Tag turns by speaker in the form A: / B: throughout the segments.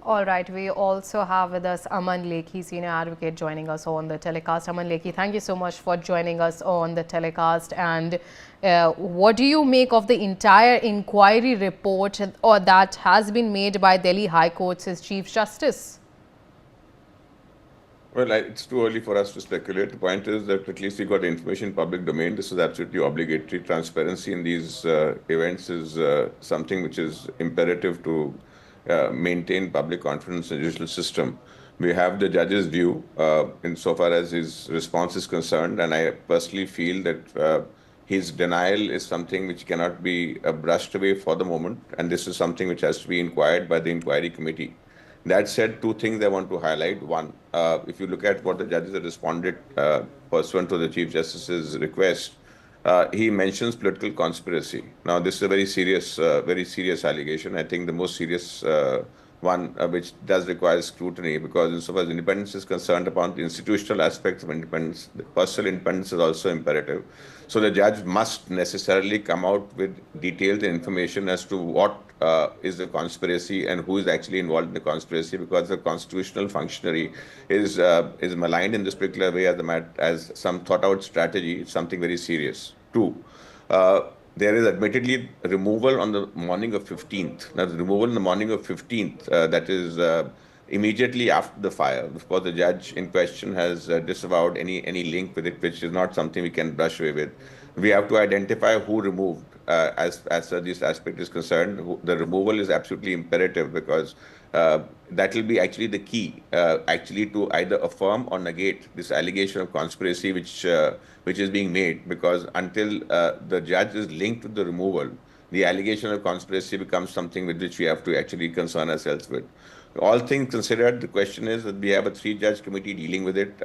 A: All right, we also have with us Aman Lekhi, senior advocate, joining us on the telecast. Aman Lekhi, thank you so much for joining us on the telecast. And what do you make of the entire inquiry report or that has been made by Delhi High Court's Chief Justice?
B: Well, it's too early for us to speculate. The point is that at least we got the information in public domain. This is absolutely obligatory. Transparency in these events is something which is imperative to maintain public confidence in the judicial system. We have the judge's view insofar as his response is concerned, and I personally feel that his denial is something which cannot be brushed away for the moment, and this is something which has to be inquired by the inquiry committee. That said, two things I want to highlight. One, if you look at what the judges have responded pursuant to the Chief Justice's request, he mentions political conspiracy. Now, this is a very serious allegation. I think the most serious one, which does require scrutiny, because insofar as independence is concerned, upon the institutional aspects of independence, the personal independence is also imperative. So the judge must necessarily come out with detailed information as to what is the conspiracy and who is actually involved in the conspiracy, because the constitutional functionary is maligned in this particular way as some thought-out strategy. It's something very serious. Two, there is admittedly removal on the morning of 15th. Now, the removal in the morning of 15th, that is immediately after the fire. Of course, the judge in question has disavowed any link with it, which is not something we can brush away with. We have to identify who removed. As this aspect is concerned, the removal is absolutely imperative, because that will be actually the key, actually to either affirm or negate this allegation of conspiracy which is being made. Because until the judge is linked to the removal, the allegation of conspiracy becomes something with which we have to actually concern ourselves with. All things considered, the question is that we have a 3-judge committee dealing with it.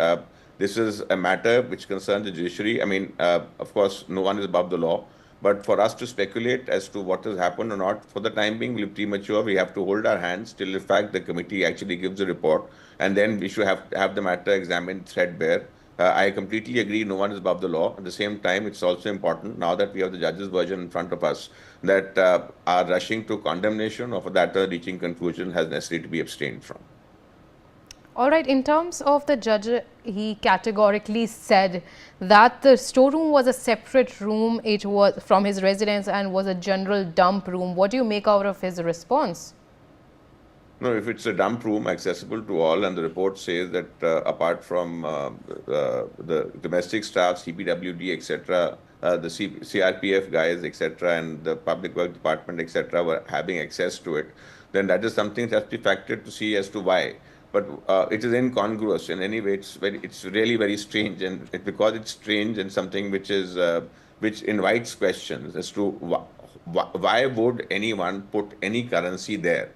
B: This is a matter which concerns the judiciary. I mean, of course, no one is above the law. But for us to speculate as to what has happened or not, for the time being, will be premature. We have to hold our hands till, in fact, the committee actually gives a report. And then we should have the matter examined threadbare. I completely agree, no one is above the law. At the same time, it's also important, now that we have the judge's version in front of us, that our rushing to condemnation of that reaching conclusion has necessarily to be abstained from.
A: All right, in terms of the judge, he categorically said that the storeroom was a separate room, it was from his residence, and was a general dump room. What do you make out of his response?
B: No, if it's a dump room accessible to all, and the report says that apart from the domestic staff, CPWD, etc., the CRPF guys, etc., and the Public Works Department, etc., were having access to it, then that is something that has to be factored to see as to why. But it is incongruous in any way. It's really very strange, and because it's strange and something which is which invites questions as to why would anyone put any currency there.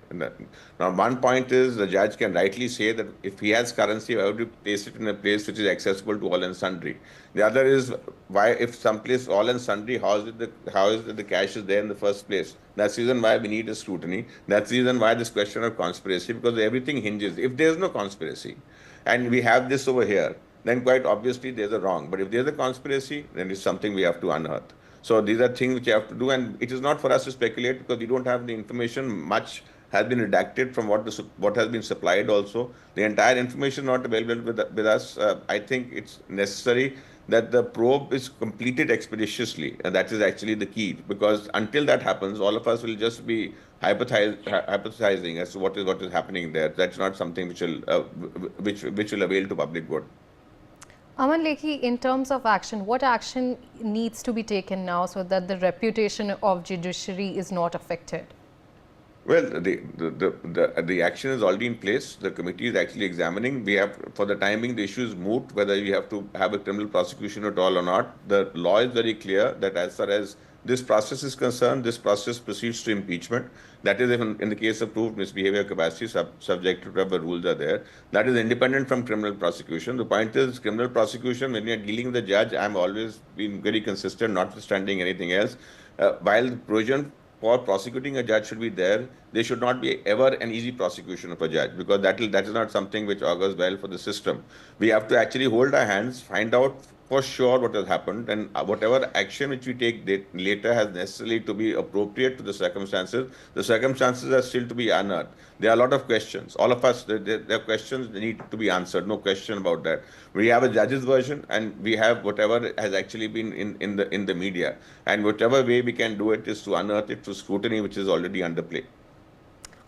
B: Now, one point is the judge can rightly say that if he has currency, why would you place it in a place which is accessible to all and sundry? The other is, why, if someplace all and sundry, how is it the cash is there in the first place? That's the reason why we need a scrutiny. That's the reason why this question of conspiracy, because everything hinges. If there's no conspiracy and we have this over here, then quite obviously there's a wrong. But if there's a conspiracy, then it's something we have to unearth. So these are things which you have to do, and it is not for us to speculate, because we don't have the information. Much has been redacted from what has been supplied also. The entire information not available with us. I think it's necessary that the probe is completed expeditiously, and that is actually the key, because until that happens, all of us will just be hypothesizing as to what is happening there. That's not something which will avail to public good.
A: Aman Lekhi, in terms of action, what action needs to be taken now so that the reputation of judiciary is not affected?
B: Well, the action is already in place. The committee is actually examining. We have, for the time being, the issue is moot, whether you have to have a criminal prosecution at all or not. The law is very clear that as far as this process is concerned, this process proceeds to impeachment. That is, in the case of proved misbehavior capacity, subject to whatever rules are there. That is independent from criminal prosecution. The point is, criminal prosecution, when you are dealing with the judge, I'm always been very consistent, notwithstanding anything else. While the provision for prosecuting a judge should be there should not be ever an easy prosecution of a judge, because that is not something which augurs well for the system. We have to actually hold our hands, find out for sure what has happened, and whatever action which we take later has necessarily to be appropriate to the circumstances. The circumstances are still to be unearthed. There are a lot of questions. All of us, there are questions that need to be answered. No question about that. We have a judge's version, and we have whatever has actually been in the media, and whatever way we can do it is to unearth it through scrutiny, which is already under play.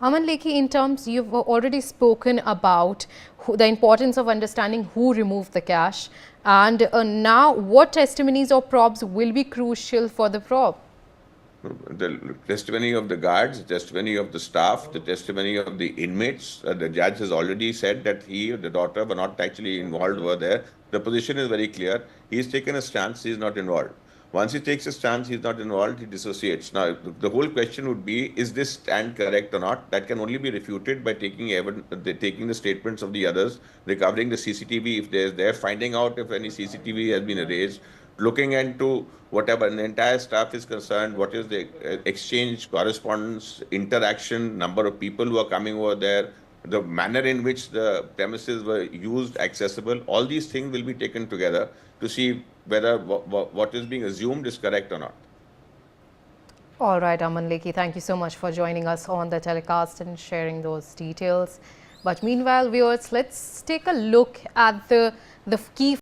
A: Aman Lekhi, in terms, you've already spoken about the importance of understanding who removed the cash, and now what testimonies or probes will be crucial for the probe?
B: The testimony of the guards, the testimony of the staff, the testimony of the inmates. The judge has already said that he or the daughter were not actually involved over there. The position is very clear. He's taken a stance, he's not involved. Once he takes a stance, he's not involved, he dissociates. Now, the whole question would be, is this stand correct or not? That can only be refuted by taking the statements of the others, recovering the CCTV if there's there, finding out if any CCTV has been erased, looking into whatever an entire staff is concerned, what is the exchange, correspondence, interaction, number of people who are coming over there, the manner in which the premises were used, accessible. All these things will be taken together to see whether what is being assumed is correct or not.
A: All right, Aman Lekhi, thank you so much for joining us on the telecast and sharing those details. But meanwhile, viewers, let's take a look at the key